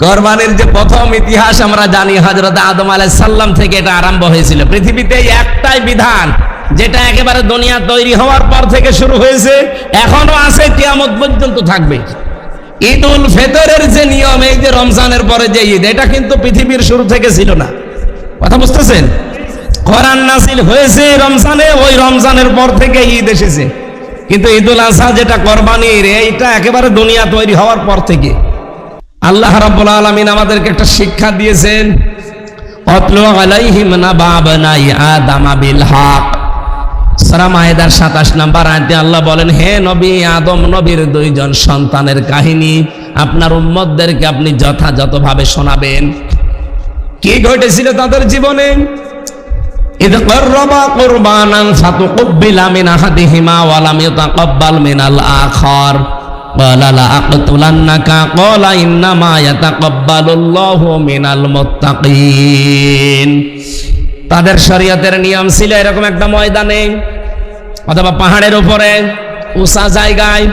কোরবানির যে প্রথম ইতিহাস আমরা জানি হযরত আদম আলাইহিস সালাম থেকে এটা আরম্ভ হয়েছিল। পৃথিবীতে একটাই বিধান যেটা একেবারে দুনিয়া তৈরি হওয়ার পর থেকে শুরু হয়েছে, এখনো আছে, কিয়ামত পর্যন্ত থাকবে। ঈদ উল ফিতরের যে নিয়ম, এই যে রমজানের পরে যে ঈদ, এটা কিন্তু পৃথিবীর শুরু থেকে ছিল না। কথা বুঝতেছেন? কোরআন নাযিল হয়েছে রমজানে, ওই রমজানের পর থেকে ঈদ এসেছে। কিন্তু ঈদুল আযহা যেটা কোরবানির, এইটা একেবারে দুনিয়া তৈরি হওয়ার পর থেকে। আল্লাহ রাব্বুল আলামিন আমাদেরকে একটা শিক্ষা দিয়েছেন, আতলু আলাইহিম নাবা বানাই আদম বিল হক। সূরা মায়েদার 27 নম্বর আয়াতে আল্লাহ বলেন, হে নবী, আদম নবীর দুইজন সন্তানের কাহিনী আপনার উম্মতদেরকে আপনি যথাযথভাবে শোনাবেন। কি ঘটেছিল তাদের জীবনে? ইদ করবা কুরবানান ফাতুকবিলা মিন আহাদিহিমা ওয়া লাম ইউতাকাব্বাল মিনাল আখার ক্বালা লা আকতুলান্নাকা ক্বালা ইন্নামা ইয়াতাকাব্বালুল্লাহু মিনাল মুত্তাকিন। তাদের শরীয়তের নিয়ম ছিল এরকম একটা ময়দানে অথবা পাহাড়ের উপরে উঁচা জায়গায়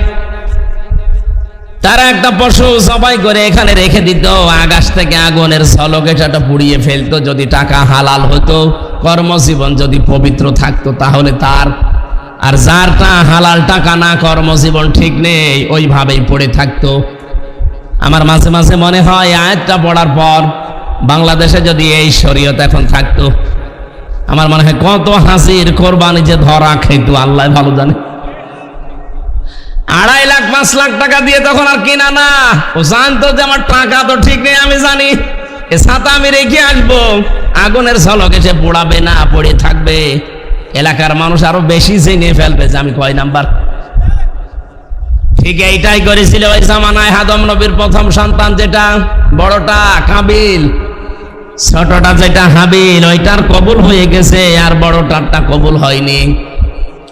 তারা একটা পশু জবাই করে এখানে রেখে দিত, আকাশ থেকে আগুনের ঝলকে সেটা পুড়িয়ে ফেলতো। যদি টাকা হালাল হতো, কর্মজীবন যদি পবিত্র থাকতো তাহলে তার, আর যারটা হালাল টাকা না, কর্মজীবন ঠিক নেই, ওইভাবেই পড়ে থাকতো। আমার মাঝে মাঝে মনে হয় আয়াতটা পড়ার পর বাংলাদেশে যদি এই শরীয়ত এখন থাকতো, আমার মনে হয় কত হাসির কোরবানি যে ধরা খেতো আল্লাহ ভালো জানে। 2.5 লাখ 5 লাখ টাকা দিয়ে তখন আর কিনা না। ও জানতো যে আমার টাকা তো ঠিক নেই, আমি জানি এ ছাতা আমি রেখে আসবো, আগুনের ঝলকে সে পোড়াবে না, পড়ে থাকবে। এলাকার মানুষ আরো বেশি জেনে ফেলবে যে আমি কয় নাম্বার। ঠিক এইটাই করেছিল ওই জামানায় আদম নবীর প্রথম সন্তান যেটা বড়টা কাবিল, ছোটটা যেটা হাবিল, ওইটার কবুল হয়ে গেছে আর বড়টারটা কবুল হয়নি।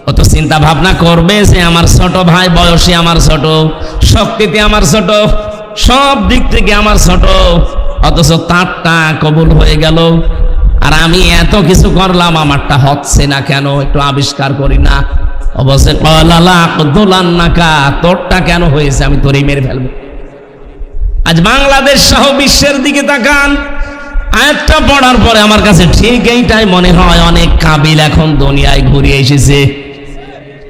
ও তো চিন্তা ভাবনা করবে যে আমার ছোট ভাই বয়সে আমার ছোট, শক্তিতে আমার ছোট, সব দিক থেকে আমার ছোট, অথচ তারটা কবুল হয়ে গেল। আর আমি এত কিছু করলাম, আমারটা হচ্ছে না কেন, একটু আবিষ্কার করি না? অবশ্যই তোরটা কেন হয়েছে, আমি তোরই মেরে ফেলবো। আজ বাংলাদেশ সহ বিশ্বের দিকে তাকান, আয়াতটা পড়ার পরে আমার কাছে ঠিক এইটাই মনে হয়, অনেক কাবিল এখন দুনিয়ায় ঘুরে এসেছে।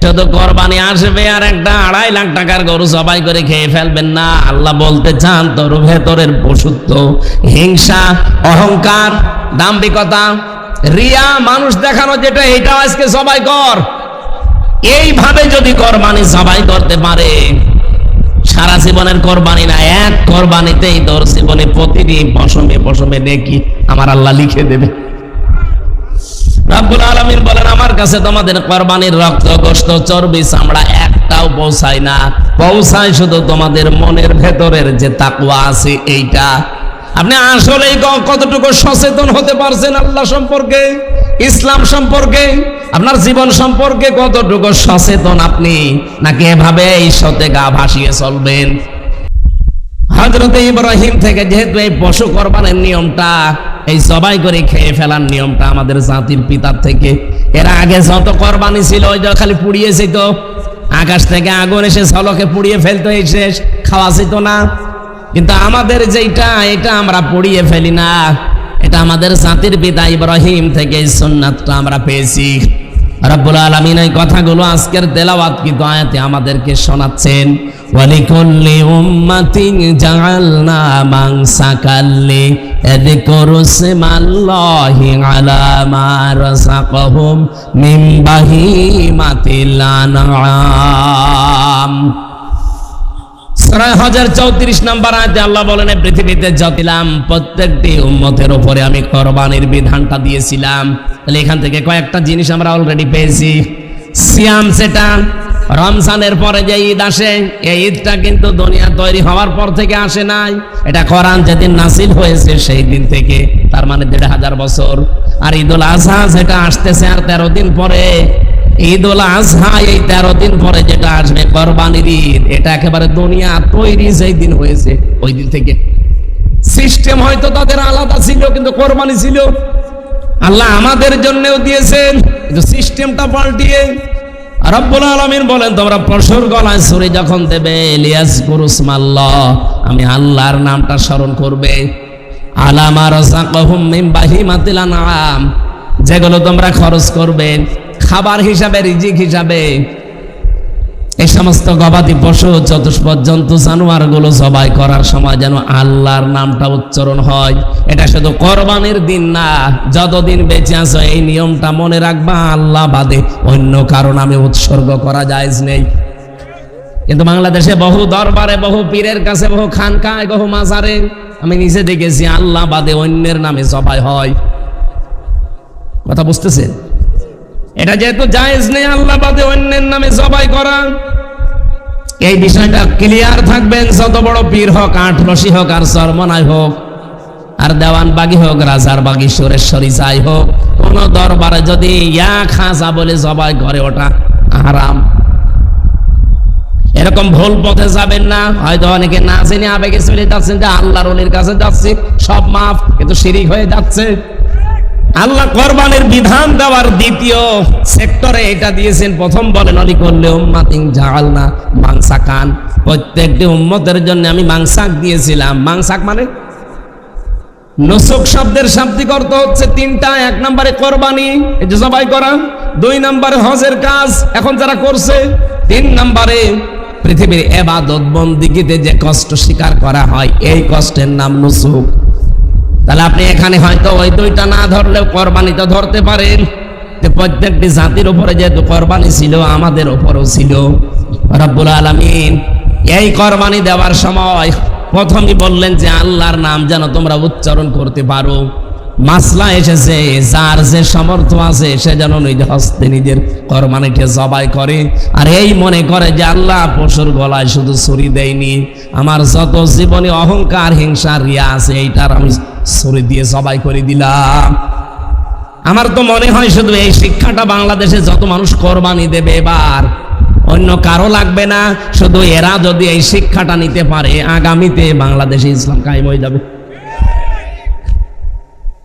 শুধু কোরবানি আসবে আর একটা 2.5 লাখ টাকার গরু জবাই করে খেয়ে ফেলবেন না। আল্লাহ বলতে চান তোর ভেতরের পশুত্ব, হিংসা, অহংকার, দাম্ভিকতা, রিয়া, মানুষ দেখানো যেটা, এটা আজকে জবাই কর। এইভাবে যদি কোরবানি জবাই করতে পারে, সারা জীবনের কোরবানি না, এক কোরবানিতেই তোর জীবনে প্রতিদিন পশমে পশমে নেকি আমার আল্লাহ লিখে দেবে। রব্বুল আলামিন বলেন, আমার কাছে তোমাদের কোরবানির রক্ত, গোশত, চর্বি, চামড়া একটাও পৌঁছায় না, পৌঁছায় শুধু তোমাদের মনের ভেতরের যে তাকওয়া আছে এইটা। আপনি আসলেই কতটুকু সচেতন হতে পারছেন আল্লাহ সম্পর্কে, ইসলাম সম্পর্কে, আপনার জীবন সম্পর্কে কতটুকু সচেতন আপনি, নাকি এভাবে এই সতে গা ভাসিয়ে চলবেন? হযরত ইব্রাহিম থেকে যেহেতু এই পশু কোরবানির নিয়মটা, এই জবাই করে খেয়ে ফেলার নিয়মটা আমাদের জাতির পিতার থেকে, এর আগে যত কোরবানি ছিল ওই যে খালি পুড়িয়ে যেত, আকাশ থেকে আগুন এসে ঝলকে পুড়িয়ে ফেলতো, এই শেষ, খাওয়া যেত না। কিন্তু আমাদের যেটা, এটা আমরা পুড়িয়ে ফেলি না, এটা আমাদের জাতির পিতা ইব্রাহিম থেকে এই সুন্নাতটা আমরা পেয়েছি। রব্বুল আলামিন এই কথাগুলো আজকের তেলাওয়াতকৃত আয়াতে আমাদেরকে শোনাচ্ছেন। ওয়ালিকুল্লি উম্মাতিন জাআলনা মানসাকাল লিয়াযকুরু ইসমাল্লাহি আলা মা রাযাকাহুম মিন বাহিমাতিল আনআম। সূরা হজের 34 নম্বর আয়াতে আল্লাহ বলেন, পৃথিবীতে যতিলাম প্রত্যেকটি উম্মতের উপরে আমি কোরবানির বিধানটা দিয়েছিলাম। তাহলে এখান থেকে কয়েকটা জিনিস আমরা অলরেডি পেয়েছি। সিয়াম, সেটা রমজানের পরে যে ঈদ আসে, এই ঈদটা কিন্তু দুনিয়া তৈরি হওয়ার পর থেকে আসে নাই, এটা কোরআন যেদিন নাযিল হয়েছে সেই দিন থেকে, তার মানে 1500 বছর। আর ঈদুল আযহা যেটা আসতেছে আর 13 দিন পরে, ঈদুল আযহা এই 13 দিন পরে যেটা আসবে কোরবানির ঈদ, এটা একেবারে দুনিয়া তৈরি যেই দিন হয়েছে ওই দিন থেকে। সিস্টেম হয়তো তাদের আলাদা ছিল, কিন্তু কোরবানি ছিল আল্লাহ আমাদের জন্যও দিয়েছেন, কিন্তু সিস্টেমটা পাল্টিয়ে রব্বুল আলামিন বলেন তোমরা পশুর গলায় ছুরি যখন দেবে লিয়াজকুরুসমাল্লাহ, আমি আল্লাহর নামটা স্মরণ করবে। আলা মা রাযাকাহুম মিন বাহিমাতিল আনআম, যেগুলো তোমরা খরচ করবে খাবার হিসাবে, রিজিক হিসাবে, এই সমস্ত গবাদি পশু, চতুষ্পদ জন্তু, জানোয়ার গুলো জবাই করার সময় যেন আল্লাহর নামটা উচ্চারণ হয়। এটা শুধু কোরবানির দিন না, যতদিন বেঁচে আছো এই নিয়মটা মনে রাখবা, আল্লাহ বাদে অন্য কারো নামে উৎসর্গ করা জায়েজ নেই। কিন্তু বাংলাদেশে বহু দরবারে, বহু পীরের কাছে, বহু খানকায়, বহু মাজারে আমি নিজে দেখেছি আল্লাহ বাদে অন্যের নামে জবাই হয়। কথা বুঝতেছেন? এটা যেহেতু জায়েজ নেই আল্লাহ বাদে অন্যের নামে জবাই করা, এই বিষয়টা ক্লিয়ার থাকবেন। যত বড় পীর হোক, আটরশি হোক, আর চরমনাই হোক, আর দেওয়ানবাগি হোক, রাজার বাগি, সুরেশ্বরী যাই হোক, কোন দরবারে যদি ইয়া খাজা বলে জবাই করে ওটা হারাম। এরকম ভুল পথে যাবেন না। হয়তো অনেকে না জেনে আবেগে চলে যাচ্ছেন যে আল্লাহর ওলির কাছে যাচ্ছি, সব মাফ, কিন্তু শিরিক হয়ে যাচ্ছে। আল্লাহ কোরবানির বিধান দেওয়ার দ্বিতীয় সেক্টরে এটা দিয়েছেন। প্রথম বলেন অলি করলে উম্মাতিন জাআলনা মানসাকান, প্রত্যেকটি উম্মতের জন্য আমি মাংসাক দিয়েছিলাম। মাংসাক মানে নুসুক শব্দের শাব্দিক অর্থ হচ্ছে তিনটা। এক নম্বরে কোরবানি, এই যে জবাই করা। দুই নম্বরে হজের কাজ এখন যারা করছে। তিন নম্বরে পৃথিবীর ইবাদত বন্দেগীতে যে কষ্ট স্বীকার করা হয়, এই কষ্টের নাম নুসুক। তাহলে আপনি এখানে হয়তো ওই দুইটা না ধরলেও কোরবানি তো ধরতে পারেন। প্রত্যেকটি জাতির উপরে যেহেতু কোরবানি ছিল, আমাদের উপরও ছিল। রব্বুল আলামিন এই কোরবানি দেওয়ার সময় প্রথমই বললেন যে আল্লাহর নাম যেন তোমরা উচ্চারণ করতে পারো। মাসলা এসেছে যার যে সামর্থ্য আছে সে যেন নিজ হস্তে নিজের কোরবানিকে জবাই করে, আর এই মনে করে যে আল্লাহ পশুর গলায় শুধু ছুরি দেয়নি, আমার যত জীবনে অহংকার, হিংসা, রিয়া আছে এইটার আমি ছুরি দিয়ে জবাই করে দিলাম। আমার তো মনে হয় শুধু এই শিক্ষাটা বাংলাদেশে যত মানুষ কোরবানি দেবে এবার, অন্য কারো লাগবে না। শুধু এরা যদি এই শিক্ষাটা নিতে পারে, আগামীতে বাংলাদেশে ইসলাম কায়েম হয়ে যাবে।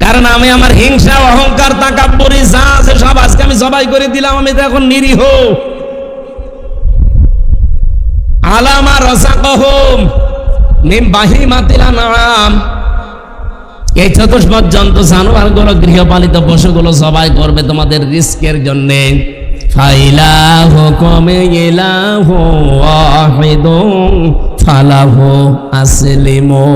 কারণ আমি আমার হিংসা, অহংকার, তাকাব্বুরি যা আছে সব আজকে আমি জবাই করে দিলাম। আমি তো এখন নিরীহ। আলামা রাযাকাহুম মিন বাহিমাতিল আনআম, এই চতুষ্পদ জন্তু, জানোয়ার গুলো, গৃহপালিত পশুগুলো জবাই করবে তোমাদের রিস্কের জন্য। ফাইলাহুকুম ইলাহু ওয়াহিদুন ফালাহু আসলিমু,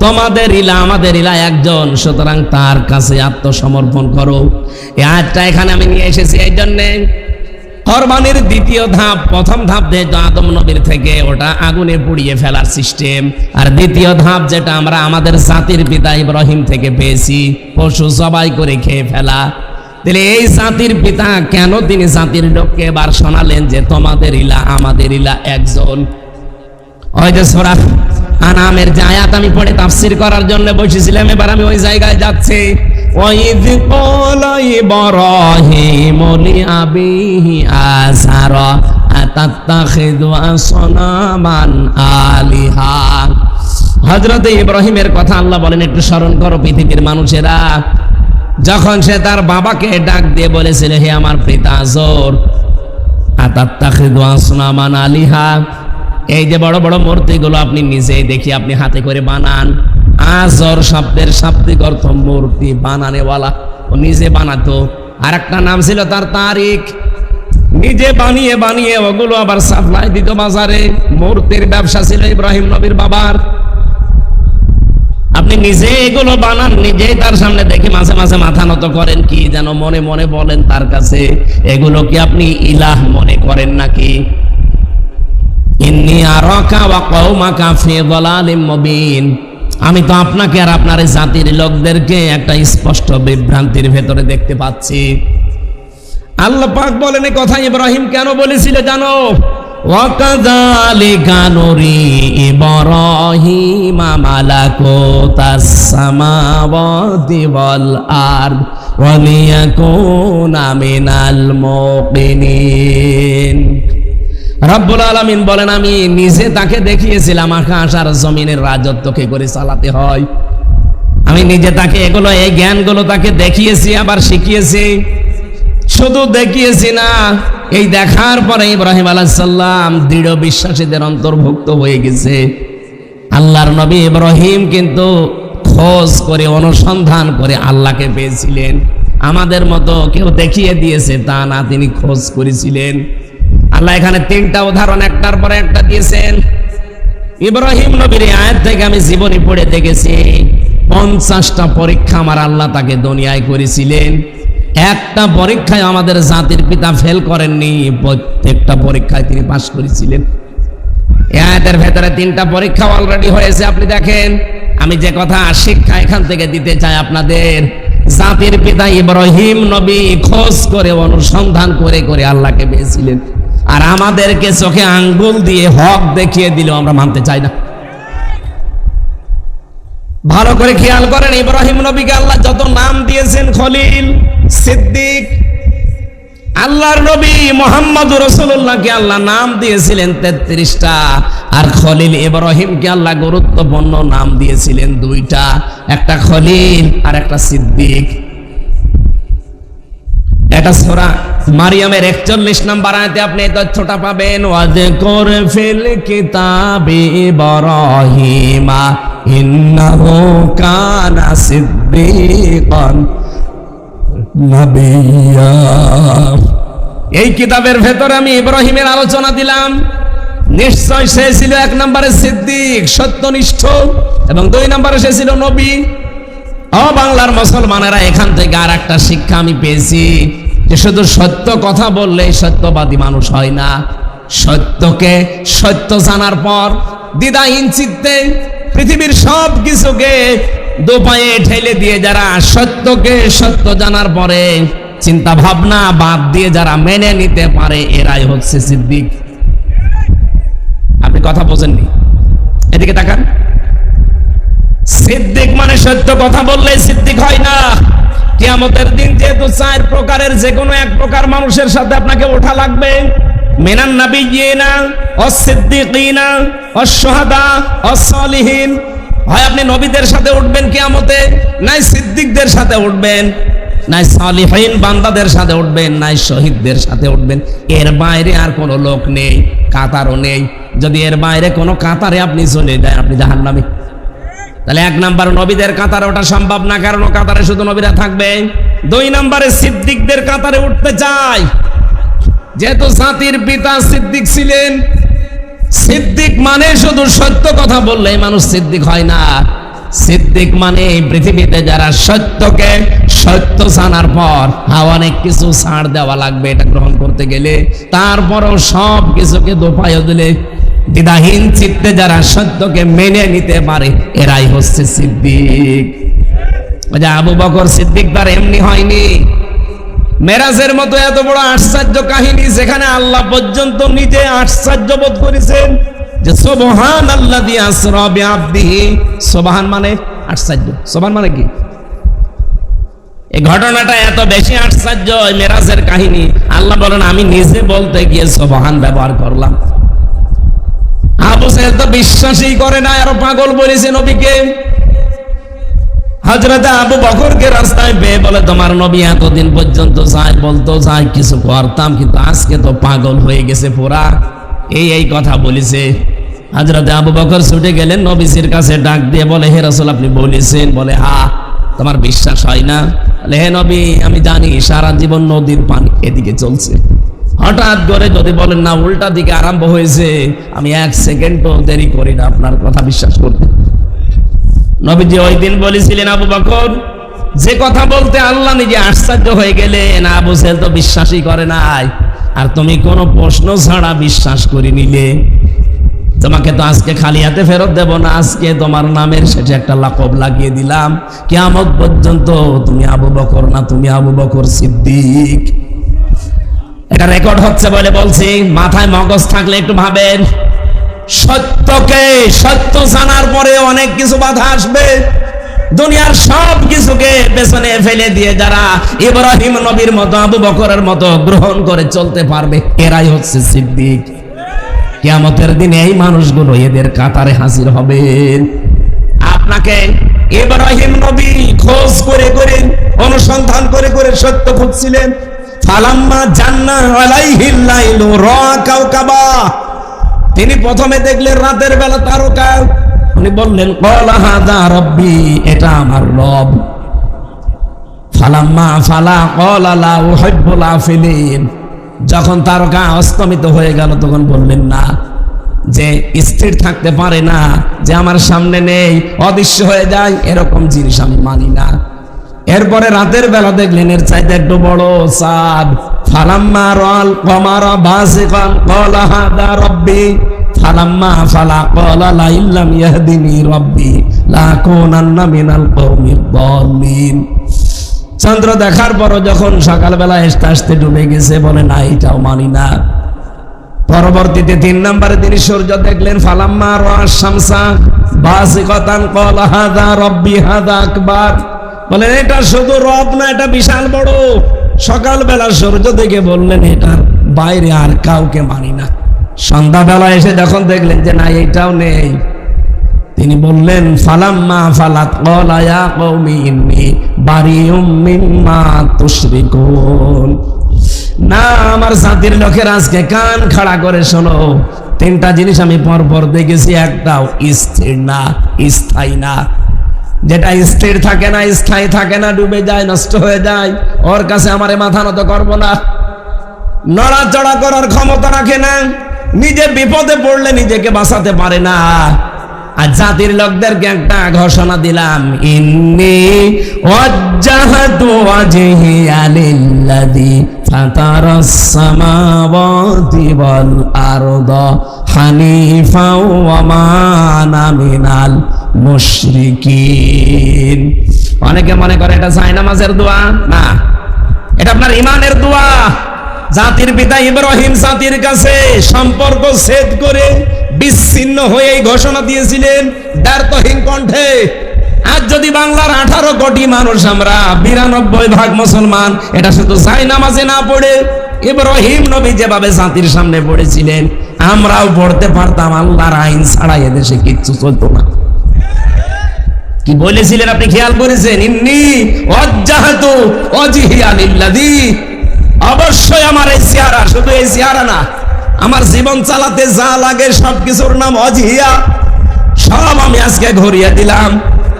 তোমাদের ইলা, আমাদের ইলা একজন, সুতরাং তার কাছে আত্মসমর্পণ করো। এই আয়াতটা এখানে আমি নিয়ে এসেছি এই জন্যে। কোরবানির দ্বিতীয় ধাপ, প্রথম ধাপ যেটা আদম নবীর থেকে, ওটা আগুনে পুড়িয়ে ফেলার সিস্টেম। আর দ্বিতীয় ধাপ যেটা আমরা আমাদের জাতির পিতা ইব্রাহিম থেকে পেয়েছি, পশু জবাই করে খেয়ে ফেলা। তাহলে এই জাতির পিতা কেন তিনি জাতির লোককে এবার শোনালেন যে তোমাদের ইলা আমাদের ইলা একজন? ওই যে সূরা আনামের যে আয়াত আমি পড়ে তাফসীর করার জন্য বসেছিলাম, এবার আমি ওই জায়গায় যাচ্ছি। ওয়াইয ক্বালা ইব্রাহিমু লিআবিহি আযারা আতাত্তাখিযু আসনামান আলিহা। হযরত ইব্রাহিমের কথা আল্লাহ বলেন একটু স্মরণ করো পৃথিবীর মানুষেরা। যখন সে তার বাবাকে ডাক দিয়ে বলেছিল, হে আমার পিতা আজর, আতাত্তাখিযু আসনামান আলিহা, এই যে বড় বড় মূর্তিগুলো আপনি নিজেই দেখি আপনি হাতে করে বানান। আজর শব্দের শাব্দিক অর্থ মূর্তি বানানেওয়ালা, ও নিজে বানাতো। আর একটা নাম ছিল তার তারিক, নিজে বানিয়ে বানিয়ে ওগুলো আবার সাপ্লাই দিত বাজারে। মূর্তির ব্যবসা ছিল ইব্রাহিম নবীর বাবার। আপনি নিজে এগুলো বানান, নিজেই তার সামনে দেখে মাঝে মাঝে মাথা নত করেন, কি যেন মনে মনে বলেন তার কাছে, এগুলো কি আপনি ইলাহ মনে করেন নাকি? ইন্নী আরাকা ওয়া কওমাকা ফি যালালিম মুবিন, আমি তো আপনাকে আর আপনার জাতির লোকদেরকে একটা স্পষ্ট বিভ্রান্তির ভেতরে দেখতে পাচ্ছি। আল্লাহ পাক বলেন এই কথা ইব্রাহিম কেন বলেছিল জানো? ওয়া কাযালিকা নুরি ইব্রাহিমা মালাকুতাস সামাওয়াতি ওয়াল আরদ ওয়া লিয়াকুনা মিনাল মুকিনিন। রব্বুল আলামিন বলেন আমি নিজে তাকে দেখিয়েছিলাম আকাশ আর জমিনের রাজত্বকে করে চালাতে হয়। আমি নিজে তাকে এগুলো, এই জ্ঞানগুলো তাকে দেখিয়েছি, আবার শিখিয়েছি। শুধু দেখিয়েছি না, এই দেখার পরে ইব্রাহিম আলাইহিস সালাম দৃঢ় বিশ্বাসীদের অন্তর্ভুক্ত হয়ে গেছে। আল্লাহর নবী ইব্রাহিম কিন্তু খোঁজ করে অনুসন্ধান করে আল্লাহকে পেয়েছিলেন। আমাদের মতো কেউ দেখিয়ে দিয়েছে তা না, তিনি খোঁজ করেছিলেন। আল্লাহ এখানে তিনটা উদাহরণ একটার পরে একটা দিয়েছেন। ইব্রাহিম নবীর আয়াত থেকে আমি জীবনী পড়ে দেখেছি 50টা পরীক্ষা আমার আল্লাহ তাকে দুনিয়ায় করেছিলেন। একটা পরীক্ষায় আমাদের জাতির পিতা ফেল করেননি, প্রত্যেকটা পরীক্ষায় তিনি পাশ করেছিলেন। এই আয়াতের ভেতরে তিনটা পরীক্ষা অলরেডি হয়েছে। আপনি দেখেন, আমি যে কথা শিক্ষা এখান থেকে দিতে চাই আপনাদের, জাতির পিতা ইব্রাহিম নবী খোঁজ করে অনুসন্ধান করে করে আল্লাহকে পেয়েছিলেন, আর আমাদেরকে চোখে আঙ্গুল দিয়ে হক দেখিয়ে দিলেও আমরা মানতে চাই না। ভালো করে খেয়াল করেন, ইব্রাহিম নবীকে আল্লাহ যত নাম দিয়েছেন, খলিল, সিদ্দিক, আল্লাহর নবী মুহাম্মদুর রাসূলুল্লাহকে আল্লাহ নাম দিয়েছিলেন 33টা, আর খলিল ইব্রাহিমকে আল্লাহ গুরুত্বপূর্ণ নাম দিয়েছিলেন 2টা, একটা খলিল আর একটা সিদ্দিক। এটা সূরা মারিয়ামের 41 নম্বর আয়াতে আপনি এই তথ্যটা পাবেন। ওয়াযকুর ফিল কিতাবি ইব্রাহিমা ইন্নাহু কানা সিদ্দিকান নাবিয়্যা। এই কিতাবের ভেতরে আমি ইব্রাহিমের আলোচনা দিলাম। নিশ্চয় সে ছিল 1 নম্বরে সিদ্দিক, সত্যনিষ্ঠ, এবং 2 নম্বরে সে ছিল নবী। ও বাংলার মুসলমানেরা, এখান থেকে আর একটা শিক্ষা আমি পেয়েছি যে শুধু সত্য কথা বললেই সত্যবাদী মানুষ হয় না। সত্যকে সত্য জানার পর দ্বিধাহীন চিত্তে পৃথিবীর সব কিছুকে দোপায়ে ঠেলে দিয়ে যারা সত্যকে সত্য জানার পরে চিন্তা ভাবনা বাদ দিয়ে যারা মেনে নিতে পারে, এরাই হচ্ছে সিদ্দিক। আপনি কথা বোঝেননি, এদিকে তাকান। সিদ্দিক মানে সত্য কথা বললে সিদ্দিক হয় না। কিয়ামতের দিন যেহেতু 4 প্রকারের যে কোনো এক প্রকার মানুষের সাথে আপনাকে ওঠা লাগবে, মিনান নাবিয়্যিনা ওয়াস-সিদ্দিকিনা ওয়াস-শুহাদা ওয়াস-সালিহিন। হয় আপনি নবীদের সাথে উঠবেন কিয়ামতে, নাই সিদ্দিকদের সাথে উঠবেন, নাই সালিহিন বান্দাদের সাথে উঠবেন, নাই শহীদদের সাথে উঠবেন। এর বাইরে আর কোনো লোক নেই, কাতারও নেই। যদি এর বাইরে কোনো কাতারে আপনি চলে যান, আপনি জাহান্নামী। তাহলে 1 নাম্বার নবীদের কাতারে ওঠা সম্ভব না, কারণ কাতারে শুধু নবীরা থাকবে। 2 নম্বরে সিদ্দিকদের কাতারে উঠতে চাই, যেহেতু জাতির পিতা সিদ্দিক ছিলেন। সিদ্দিক মানে শুধু সত্য কথা বললেই মানুষ সিদ্দিক হয় না। সিদ্দিক মানে পৃথিবীতে যারা সত্যকে সত্য জানার পর অনেক কিছু ছাড় দেওয়া লাগবে এটা গ্রহণ করতে গেলে, তারপরও সব কিছুকে দোপায় দিলে দ্বিধাহীন চিত্তে যারা সত্যকে মেনে নিতে পারে, এরাই হচ্ছে সিদ্দিক। আবু বকর সিদ্দিক তার এমনি হয়নি। মেরাজের মতো এত বড় আশ্চর্য কাহিনী, যেখানে আল্লাহ পর্যন্ত নিজে আশ্চর্য বোধ করেছেন যে সুবহানাল্লাযী আসরা বিআবদিহি। সুবহান মানে আশ্চর্য, সুবহান মানে কি? এই ঘটনাটা এত বেশি আশ্চর্য, মেরাজের কাহিনী, আল্লাহ বলেন আমি নিজে বলতে গিয়ে সুবহান ব্যবহার করলাম। আবু সাহেব তো বিশ্বাসই করে না, আরো পাগল বলেছে নবীকে। হযরত আবু বকরকে রাস্তায় পেয়ে বলে, তোমার নবী এতদিন পর্যন্ত যায় বলতো, যায় কিছু করতাম, কিন্তু আজকে তো পাগল হয়ে গেছে পুরা। এই কথা বলেছে। হযরত আবু বকর ছুটে গেলেন নবীজির কাছে, ডাক দিয়ে বলে, হে রাসূল আপনি বলেছেন? বলে হ্যাঁ। তোমার বিশ্বাস হয় না? বলে হে নবী আমি জানি সারা জীবন নদীর পানি এদিকে চলছে, হঠাৎ করে যদি বলেন না উল্টা দিকে আরম্ভ হয়েছে, আমি 1 সেকেন্ডও দেরি করি না আপনার কথা বিশ্বাস করতে। নবীজি ওই দিন বলেছিলেন, আবু বকর যে কথা বলতে আল্লাহ নিজে আশ্চর্য হয়ে গেলেন, আবু সাহেব তো বিশ্বাসই করে নাই, আর তুমি কোনো প্রশ্ন ছাড়া বিশ্বাস করে নিলে। তোমাকে তো আজকে খালি হাতে ফেরত দেব না, আজকে তোমার নামের শেষে একটা লাকব লাগিয়ে দিলাম, কিয়ামত পর্যন্ত তুমি আবু বকর না, তুমি আবু বকর সিদ্দিক। এটা রেকর্ড হচ্ছে বলে বলছি, মাথায় মগজ থাকলে একটু ভাবেন। সত্যকে সত্য জানার পরে অনেক কিছু বাধা আসবে। দুনিয়ার সব কিছুকে পেছনে ফেলে দিয়ে যারা ইব্রাহিম নবীর মতো, আবু বকরের মতো গ্রহণ করে চলতে পারবে, এরাই হচ্ছে সিদ্দিক। কিয়ামতের দিনে এই মানুষগুলো এদের কাতারে হাজির হবেন। আপনাকে ইব্রাহিম নবী খোঁজ করে করে অনুসন্ধান করে করে সত্য খুঁজছিলেন। ফালাম্মা জান্না আলাইহিল লাইলু রাআ কাওকাবা, তিনি প্রথমে দেখলেন রাতের বেলা তারকা। উনি বললেন ক্বালা হাযা রাব্বি, এটা আমার রব। ফালাম্মা ফালা ক্বালা লা উহিব্বুল আফিলিন, যখন তারকা অস্তমিত হয়ে গেল তখন বললেন না, যে স্থির থাকতে পারে না, যে আমার সামনে নেই, অদৃশ্য হয়ে যায়, এরকম জিনিস আমি মানি না। এরপরে রাতের বেলা দেখলেন এর চাইতে একটু বড় চাঁদ। ফালাম্মা রাল কমারা বাসিকান ক্বালা হাযা রাব্বি ফালাম্মা ফালা ক্বালা লা ইল্লাম ইয়াহদিনি রাব্বি লাকুনান্না মিনাল কওমিদ দাল্লিন। চন্দ্র দেখার পরও যখন সকালবেলা আসতে আসতে ডুবে গেছে, বলে না, এটাও মানি না। পরবর্তীতে 3 নম্বরে তিনি সূর্য দেখলেন। ফালাম্মা রাআ শামসা বাসিকাতান ক্বালা হাযা রাব্বি হাযা আকবার, বলেন এটা শুধু রব না, এটা বিশাল বড়। সকালবেলা সূর্য দেখে বললেন এটার বাইরে আর কাউকে মানি না। সন্ধ্যাবেলা এসে যখন দেখলেন যে না, এটাও নেই, তিনি বললেন ফালাম্মা ফালাত ক্বালা ইয়া কওমি ইন্নী বারিউম মিম্মা তুশরিকুন। না, আমার জাতির লোকের আজকে কান খাড়া করে শোনো, 3টা জিনিস আমি পরপর দেখেছি, একটাও স্থির না, স্থায়ী না। যেটা স্থির থাকে না, স্থায়ী থাকে না, ডুবে যায়, নষ্ট হয়ে যায়, ওর কাছে আমারে মাথা নত করবো না। নড়াচড়া করার ক্ষমতা রাখে না, নিজে বিপদে পড়লে নিজেকে বাঁচাতে পারে না। আর জাতির লোকদেরকে একটা ঘোষণা দিলাম, ইন্নী ওয়াজ্জাহাতু ওয়াজহিয়া লিল্লাযী ফাতারাস সামাওয়াতি ওয়াল আরদা হানিফাও ওয়া মা আনা মিনাল মুশরিকিন। অনেকে মনে করে এটা যায় নামাজের দোয়া, না, এটা আপনার ঈমানের দোয়া। জাতির পিতা ইব্রাহিম জাতির কাছে সম্পর্ক ছেদ করে বিচ্ছিন্ন হয়ে এই ঘোষণা দিয়েছিলেন দ্ব্যর্থহীন কণ্ঠে। আজ যদি বাংলার 18 কোটি মানুষ আমরা 92% মুসলমান, এটা শুধু যায় নামাজে না পড়ে, ইব্রাহিম নবী যেভাবে জাতির সামনে পড়েছিলেন, আমরাও পড়তে পারতাম। আল্লাহর আইন ছাড়া এদেশে কিচ্ছু চলতো না। কি বলেছিলেন আপনি খেয়াল করেছেন? ইন্নী ওয়াজ্জাহাতু ওয়াজহিয়া লিল্লাযী, অবশ্যই আমার এই চেহারা, শুধু এই চেহারা না, আমার জীবন চালাতে যা লাগে সবকিছুর নাম ওয়াজহিয়া, সব আমি আজকে ঘুরিয়ে দিলাম।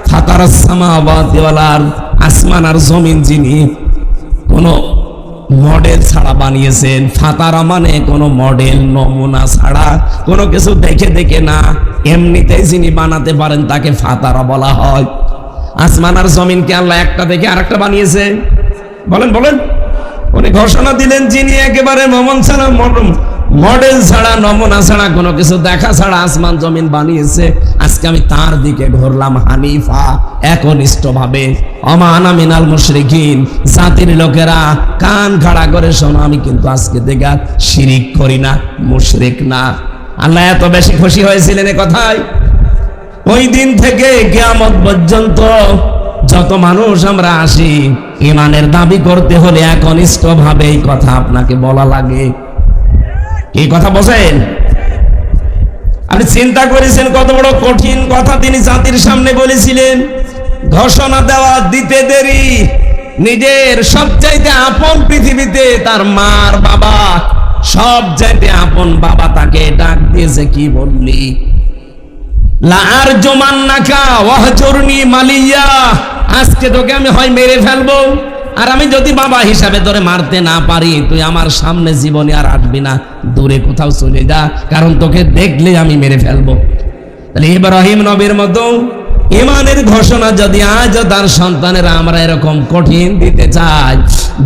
ফাতারাস সামাওয়াতি ওয়াল আরদ, আসমান আর জমিন যিনি কোন মডেল ছাড়া বানিয়েছেন। ফাতারা মানে কোন মডেল নমুনা ছাড়া, কোনো কিছু দেখে দেখে না, এমনিতেই যিনি বানাতে পারেন তাকে ফাতারা বলা হয়। আসমান আর জমিনকে আল্লাহ একটা দেখে আরেকটা বানিয়েছে? বলেন বলেন। উনি ঘোষণা দিলেন যিনি একেবারে মডেল ছাড়া, নমুনা ছাড়া, কোনো কিছু দেখা ছাড়া আসমান জমিন বানিয়েছে। আজকে আমি তার দিকে ঘুরলাম হানিফা, একনিষ্ঠ ভাবে। ওয়া মা আনা মিনাল মুশরিকিন, জাতির লোকেরা কান খাড়া করে শোনো, আমি কিন্তু আজকে থেকে শিরিক করি না, মুশরিক না। আল্লাহ এত বেশি খুশি হয়েছিলেন এ কথায়। ওই দিন থেকে কিয়ামত পর্যন্ত যত মানুষ আমরা আসি, ঈমানের দাবি করতে হলে একনিষ্ঠ ভাবে এই কথা আপনাকে বলা লাগে। এই কথা বোঝেন? আপনি চিন্তা করেছেন কত বড় কঠিন কথা তিনি জাতির সামনে বলেছিলেন। ঘোষণা দেওয়া দিতে দেরি, নিজের সবচাইতে আপন পৃথিবীতে তার মার বাবা, সবচাইতে আপন বাবা তাকে ডাক দিয়েছে, কি বললি? লা আরজুমান্নাকা ওয়াহজুরনি মালিয়া, আজকে তোকে আমি হয় মেরে ফেলবো, আর আমি যদি বাবা হিসাবে তোরে মারতে না পারি, তুই আমার সামনে জীবনে আর আসবি না, দূরে কোথাও চলে যা, কারণ তোকে দেখলে আমি মেরে ফেলবো। তাহলে ইব্রাহিম নবীর মতো ঈমানের ঘোষণা যদি আজ তার সন্তানেরা আমরা এরকম কঠিন দিতে চাই,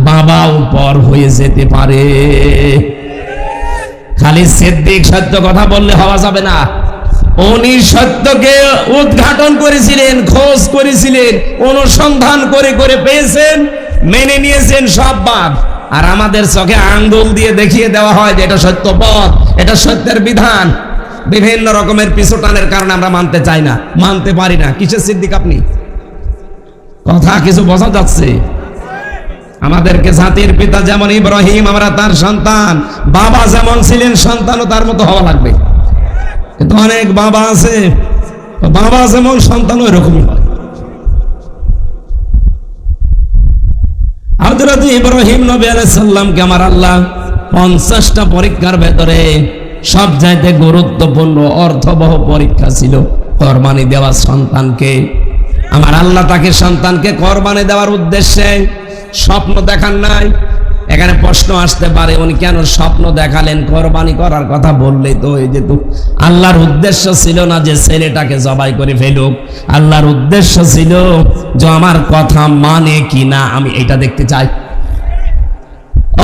বাবাও পর হয়ে যেতে পারে। খালি সিদ্দিক সত্য কথা বললে হওয়া যাবে না। উনি সত্যকে উদ্ঘাটন করেছিলেন, খোঁজ করেছিলেন, অনুসন্ধান করে করে পেয়েছেন, মেনে নিয়েছেন সব বাদ। আর আমাদের চোখে আঙ্গুল দিয়ে দেখিয়ে দেওয়া হয় যে এটা সত্য পথ, এটা সত্যের বিধান। বিভিন্ন রকমের পিছুটানের কারণে আমরা মানতে চাই না, মানতে পারি না। কিসের সিদ্দিক আপনি? কথা কিছু বোঝা যাচ্ছে? আমাদেরকে জাতির পিতা যেমন ইব্রাহিম, আমরা তার সন্তান, বাবা যেমন ছিলেন সন্তানও তার মতো হওয়া লাগবে। কিন্তু অনেক বাবা আছে, বাবা যেমন সন্তানও এরকমই হয়। হযরত ইব্রাহিম নবী আলাইহিস সালামকে আমার আল্লাহ 50টা পরীক্ষার ভেতরে সবচাইতে গুরুত্বপূর্ণ অর্থবহ পরীক্ষা ছিল কোরবানি দেওয়া সন্তানকে। আমার আল্লাহ তাকে সন্তানকে কোরবানি দেওয়ার উদ্দেশ্যে স্বপ্ন দেখান নাই। এখানে প্রশ্ন আসতে পারে উনি কেন স্বপ্ন দেখালেন? কোরবানি করার কথা বললেই তো হয়ে যেত। আল্লাহর উদ্দেশ্য ছিল না যে ছেলেটাকে জবাই করে ফেলুক, আল্লাহর উদ্দেশ্য ছিল যে আমার কথা মানে কিনা আমি এটা দেখতে চাই।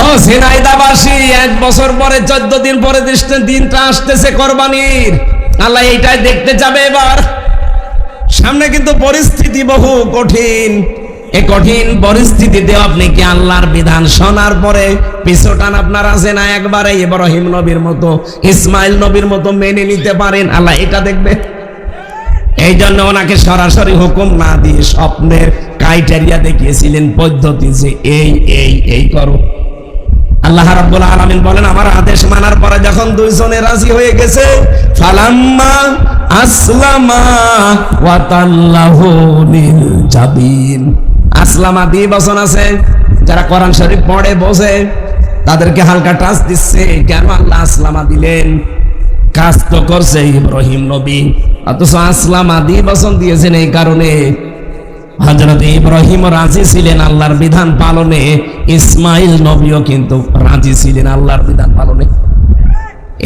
ও ঝিনাইদহবাসী, 1 বছর পরে 14 দিন পরে দিনটা আসতেছে কোরবানির, আল্লাহ এইটাই দেখতে যাবে। এবার সামনে কিন্তু পরিস্থিতি বহু কঠিন। এই কঠিন পরিস্থিতিতে আপনি কি আল্লাহর বিধান শোনার পরে পিছুটান আপনার আছে না একবারে ইব্রাহিম নবীর মতো, ইসমাইল নবীর মতো মেনে নিতে পারেন? আল্লাহ এটা দেখবে। এই জন্য ওনাকে সরাসরি হুকুম না দিয়ে স্বপ্নের ক্রাইটেরিয়া দেখিয়েছিলেন, পদ্ধতি যে এই করো। আল্লাহ রাব্বুল আলামিন বলেন আমার আদেশ মানার পরে যখন দুইজনে রাজি হয়ে গেছে, ফালাম্মা আসলামা ওয়া তাল্লাহু লিল জাবিন। আসলামা দিয়ে বচন আছে, যারা কোরআন শরীফ পড়ে বোঝে তাদেরকে হালকা টাচ দিচ্ছে। কেন আল্লাহ আসলামা দিলেন? কাজ তো করছে ইব্রাহিম নবী, অথচ আসলামা দিয়ে বচন দিয়েছেন এই কারণে হযরত ইব্রাহিম রাজি ছিলেন আল্লাহর বিধান পালনে, ইসমাইল নবীও কিন্তু রাজি ছিলেন আল্লাহর বিধান পালনে।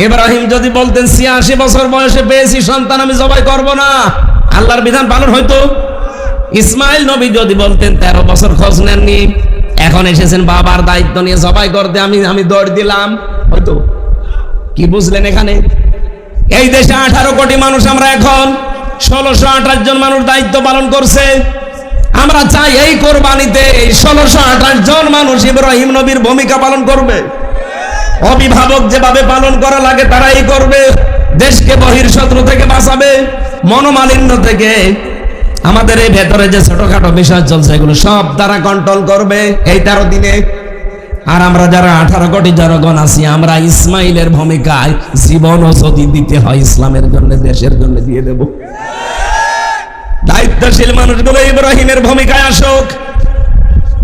ইব্রাহিম যদি বলতেন 86 বছর বয়সে পেয়েছি সন্তান, আমি জবাই করব না, আল্লাহর বিধান পালন হয়তো। ইসমাইল নবী যদি বলতেন 13 বছর খোঁজ নেননি, এখন এসেছেন বাবার দায়িত্ব নিয়ে জবাই করতে, আমি দৌড় দিলাম, হয়তো। কি বুঝলেন এখানে? এই দেশে 18 কোটি মানুষ, আমরা এখন 1628 জন মানুষ দায়িত্ব পালন করছে। আমরা চাই এই কোরবানিতে 1628 জন মানুষ ইব্রাহিম নবীর ভূমিকা পালন করবে। অভিভাবক যেভাবে পালন করা লাগে তারাই করবে। দেশকে বহির্শত্রু থেকে বাঁচাবে, মনোমালিন্য থেকে। আমাদের এই ভেতরে যে ছোটখাটো বিষয় চলছে এগুলো সব তারা কন্ট্রোল করবে এই 13 দিনে। আর আমরা যারা 18 কোটি জনগণ আছি, আমরা ইসমাইলের ভূমিকায় জীবনও যদি দিতে হয় ইসলামের জন্য, দেশের জন্য দিয়ে দেব। দায়িত্বশীল মানুষগুলো ইব্রাহিমের ভূমিকায় আসুক।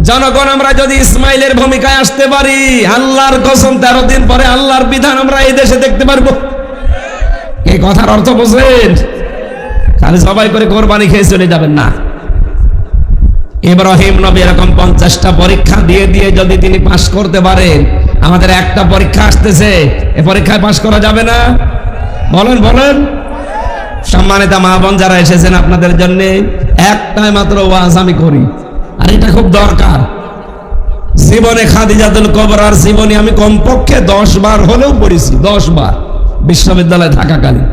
জনগণ আমরা যদি ইসমাইলের ভূমিকায় আসতে পারি, আল্লাহর কসম 13 দিন পরে আল্লাহর বিধান আমরা এই দেশে দেখতে পারবো। এই কথার অর্থ বুঝলেন? খালি সবাই করে কোরবানি খেয়ে চলে যাবেন না। ইব্রাহিম নবী এরকম 50টা পরীক্ষা দিয়ে দিয়ে যদি তিনি পাশ করতে পারেন, আমাদের একটা পরীক্ষা আসতেছে, এই পরীক্ষায় পাশ করা যাবে না? বলেন বলেন। সম্মানিত মা বোন যারা এসেছেন, আপনাদের জন্য একটাই মাত্র ওয়াজ আমি করি, আর এটা খুব দরকার। জীবনে খাদিজাতুল কুবরার জীবনী আমি কমপক্ষে 10 বার হলেও পড়েছি, 10 বার বিশ্ববিদ্যালয়ে থাকাকালীন।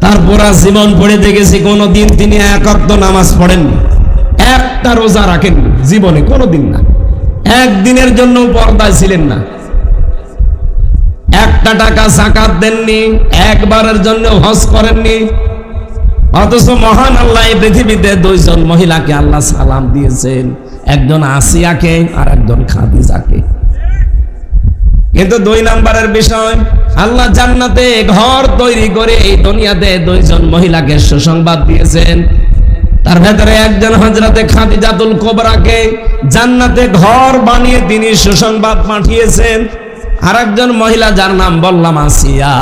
তারপর জীবন পড়ে দেখেছি কোনদিন তিনি এক ওয়াক্ত নামাজ পড়েননি, একটা রোজা রাখেননি জীবনে, কোনদিন না। একদিনের জন্য পর্দায় ছিলেন না, একটা টাকা যাকাত দেননি, একবারের জন্য হজ করেননি। অথচ মহান আল্লাহ এই পৃথিবীতে 2 জন মহিলাকে আল্লাহ সালাম দিয়েছেন, একজন আসিয়াকে আর একজন খাদিজাকে। কিন্তু 2 নম্বরের বিষয়, আল্লাহ জান্নাতে ঘর তৈরি করে এই দুনিয়াতে 2 জন মহিলাকে সুসংবাদ দিয়েছেন। তার ভেতরে একজন হযরতে খাদিজাতুল কুবরাকে জান্নাতে ঘর বানিয়ে তিনি সুসংবাদ পাঠিয়েছেন। আর একজন মহিলা যার নাম বললাম আসিয়া,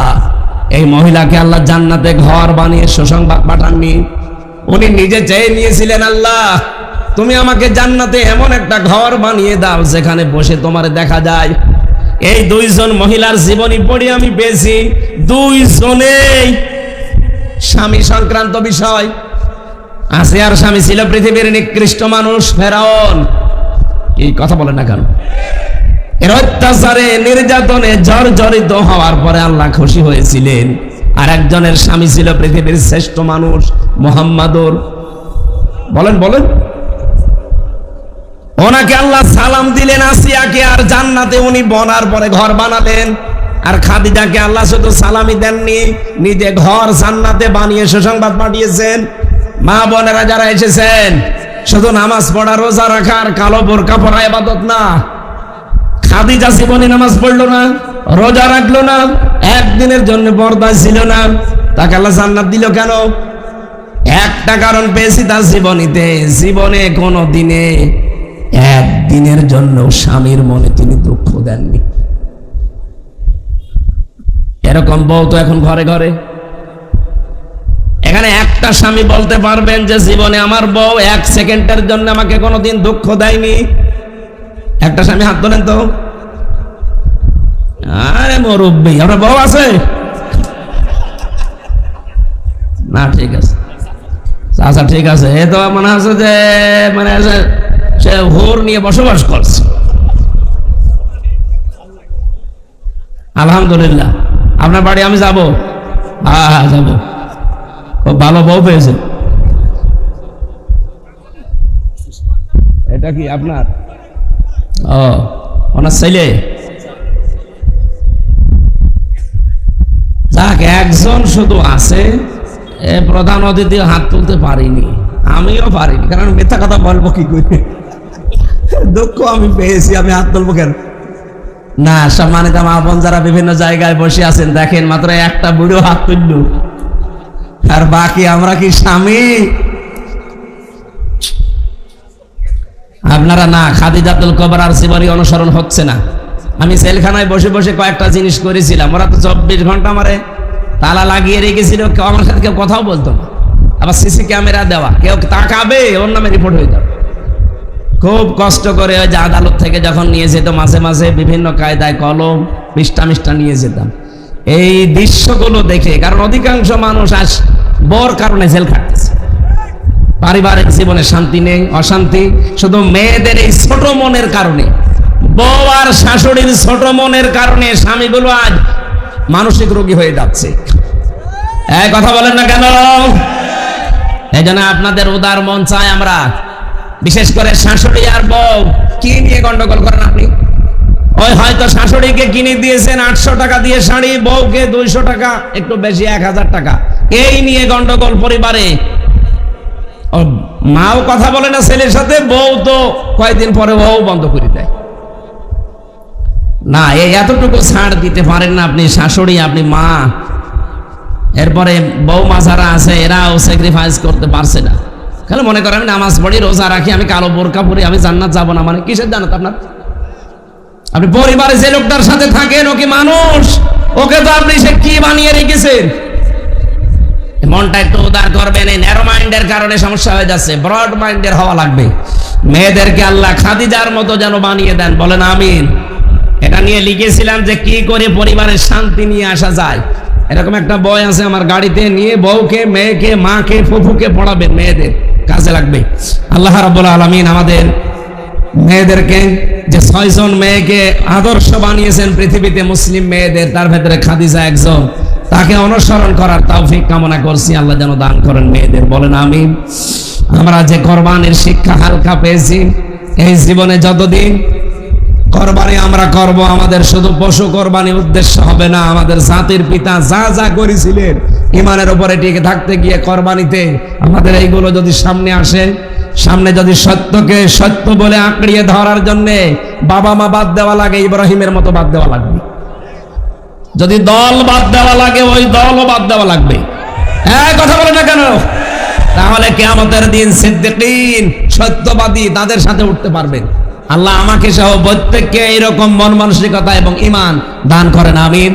এই মহিলাকে আল্লাহ জান্নাতে ঘর বানিয়ে সুসংবাদ পাঠাননি, উনি নিজে চেয়ে নিয়েছিলেন, আল্লাহ তুমি আমাকে জান্নাতে এমন একটা ঘর বানিয়ে দাও যেখানে বসে তোমারে দেখা যায়। এই 2 জন মহিলার জীবনী পড়ে আমি পেয়েছি 2 জনেই স্বামী সংক্রান্ত বিষয়। আসিয়ার স্বামী ছিল পৃথিবীর নিকৃষ্ট মানুষ ফেরাউন। এই কথা বলেন না কেন? এর অত্যাচারে নির্যাতনে জর্জরিত হওয়ার পরে আল্লাহ খুশি হয়েছিলেন। আর একজনের স্বামী ছিল পৃথিবীর শ্রেষ্ঠ মানুষ মুহাম্মাদুর, বলেন বলেন। ওনাকে আল্লাহ সালাম দিলেন আসিয়াকে, আর জান্নাতে উনি বনার পরে ঘর বানালেন। আর খাদিজাকে আল্লাহ শুধু সালামি দেননি, নিজে ঘর জান্নাতে বানিয়ে সুসংবাদ পাঠিয়েছেন। মা বোনেরা যারা এসেছেন, শুধু নামাজ পড়া রোজা রাখা আর কালো বোরকা পরা ইবাদত না। খাদিজা জীবনে নামাজ পড়লো না, রোজা রাখলো না, একদিনের জন্য পর্দায় ছিল না, তাকে আল্লাহ জান্নাত দিল কেন? একটা কারণ পেয়েছি তার জীবনীতে। জীবনে কোনো দিনে একদিনের জন্য স্বামীর মনে তিনি দুঃখ দেননি। এরকম বউ তো এখন ঘরে ঘরে। এখানে একটা স্বামী বলতে পারবেন যে জীবনে আমার বউ 1 সেকেন্ডের জন্য আমাকে কোনোদিন দুঃখ দেয়নি? একটা স্বামী হাত তোলেন তো। আরে মুরব্বি, আপনার বউ আছে না? ঠিক আছে, আচ্ছা ঠিক আছে। এ তো মনে আছে যে মানে সে হুর নিয়ে বসবাস করছে। আলহামদুলিল্লাহ। আপনার বাড়ি আমি যাব? হ্যাঁ যাবো। খুব ভালো বউ পেয়েছে। এটা কি আপনার? ও, ওনার ছেলে। যাক, একজন শুধু আছে, প্রধান অতিথি হাত তুলতে পারিনি, আমিও পারিনি, কারণ মিথ্যা কথা বলবো কি করে? দুঃখ আমি পেয়েছি, আমি হাত তুলবো কেন? না, সম্মানিত মা বোন যারা বিভিন্ন জায়গায় বসে আছেন, দেখেন মাত্র একটা বুড়ো হাত তুলল, আর বাকি আমরা কি স্বামী? আপনারা না, খাদিজাতুল কুবরার জীবনী অনুসরণ হচ্ছে না। আমি জেলখানায় বসে বসে কয়েকটা জিনিস করেছিলাম। ওরা তো 24 ঘন্টা আমারে তালা লাগিয়ে রেখেছিল, কেউ আমার সাথে কেউ কথাও বলতো না। আবার সিসি ক্যামেরা দেওয়া, কেউ তাকাবে ওর নামে রিপোর্ট হয়ে যাবে। খুব কষ্ট করে ওই যে আদালত থেকে যখন নিয়ে যেত, মাঝে মাঝে বিভিন্ন কায়দায় কলম মিষ্টা নিয়ে যেতাম এই দৃশ্যগুলো দেখে। কারণ অধিকাংশ মানুষ আজ বর কারণে জেল খাটতেছে। পারিবারিক জীবনে শান্তি নেই, অশান্তি শুধু মেয়েদের এই ছোট মনের কারণে, বউ আর শাশুড়ির ছোট মনের কারণে স্বামীগুলো আজ মানসিক রোগী হয়ে যাচ্ছে। এই কথা বলেন না কেন? এই জন্য আপনাদের উদার মন চায় আমরা, বিশেষ করে শাশুড়ি আর বউ কি নিয়ে গন্ডগোল করেন আপনি? ওই হয়তো শাশুড়িকে কিনে দিয়েছেন 800 টাকা দিয়ে শাড়ি, বউকে 200 টাকা, একটু বেশি 1000 টাকা, এই নিয়ে গন্ডগোল পরিবারে। মাও কথা বলে না ছেলের সাথে, বউ তো কয়েকদিন পরে বউ বন্ধ করে দেয়। না, এই এতটুকু ছাড় দিতে পারেন না আপনি শাশুড়ি, আপনি মা। এরপরে বৌমা যারা আছে এরাও স্যাক্রিফাইস করতে পারছে না। খালি মনে করেন আমি নামাজ পড়ি, রোজা রাখি, আমি কালো বোরকা পরি, আমি জান্নাত যাব না। মানে কিসের জান্নাত আপনার? আপনি পরিবারে যে লোকটার সাথে থাকেন ও কি মানুষ? ওকে তো আপনি সে কি বানিয়ে রেখেছেন। মনটা একটু উদার করবেন। এই ন্যারো মাইন্ডের কারণে সমস্যা হয়ে যাচ্ছে, ব্রড মাইন্ডের হওয়া লাগবে। মেয়েদেরকে আল্লাহ খাদিজার মতো যেন বানিয়ে দেন, বলেন আমিন। এটা নিয়ে লিখেছিলাম যে কি করে পরিবারের শান্তি নিয়ে আসা যায়। এরকম একটা বই আছে আমার গাড়িতে, নিয়ে বউকে, মেয়েকে, মাকে, ফুফুকে পড়াবেন, মেয়েদের কাজে লাগবে। আল্লাহ রাব্বুল আলামিন আমাদের মেয়েদেরকে যে 6 জন মেয়েকে আদর্শ বানিয়েছেন পৃথিবীতে মুসলিম মেয়েদের, তার ভেতরে খাদিজা একজন। তাকে অনুসরণ করার তৌফিক কামনা করছি, আল্লাহ যেন দান করেন মেয়েদের, বলেন আমিন। আমরা যে কোরবানির শিক্ষা হালকা পেয়েছি, এই জীবনে যতদিন কোরবানি আমরা করব, আমাদের শুধু পশু কোরবানি উদ্দেশ্য হবে না। আমাদের জাতির পিতা যা যা করেছিলেন ইমানের উপরে টিকে থাকতে গিয়ে কোরবানিতে, আমাদের এইগুলো যদি সামনে আসে, সামনে যদি সত্যকে সত্য বলে আঁকড়িয়ে ধরার জন্য বাবা মা বাদ দেওয়া লাগে, ইব্রাহিমের মতো বাদ দেওয়া লাগবে। যদি দল বাদ দেওয়া লাগে, ওই দলও বাদ দেওয়া লাগবে। হ্যাঁ, কথা বলে না কেন? তাহলে কিয়ামতের দিন সিদ্দিকিন, সত্যবাদী, তাদের সাথে উঠতে পারবেন। আল্লাহ আমাকে সহ প্রত্যেককে এইরকম মন মানসিকতা এবং ঈমান দান করেন, আমিন।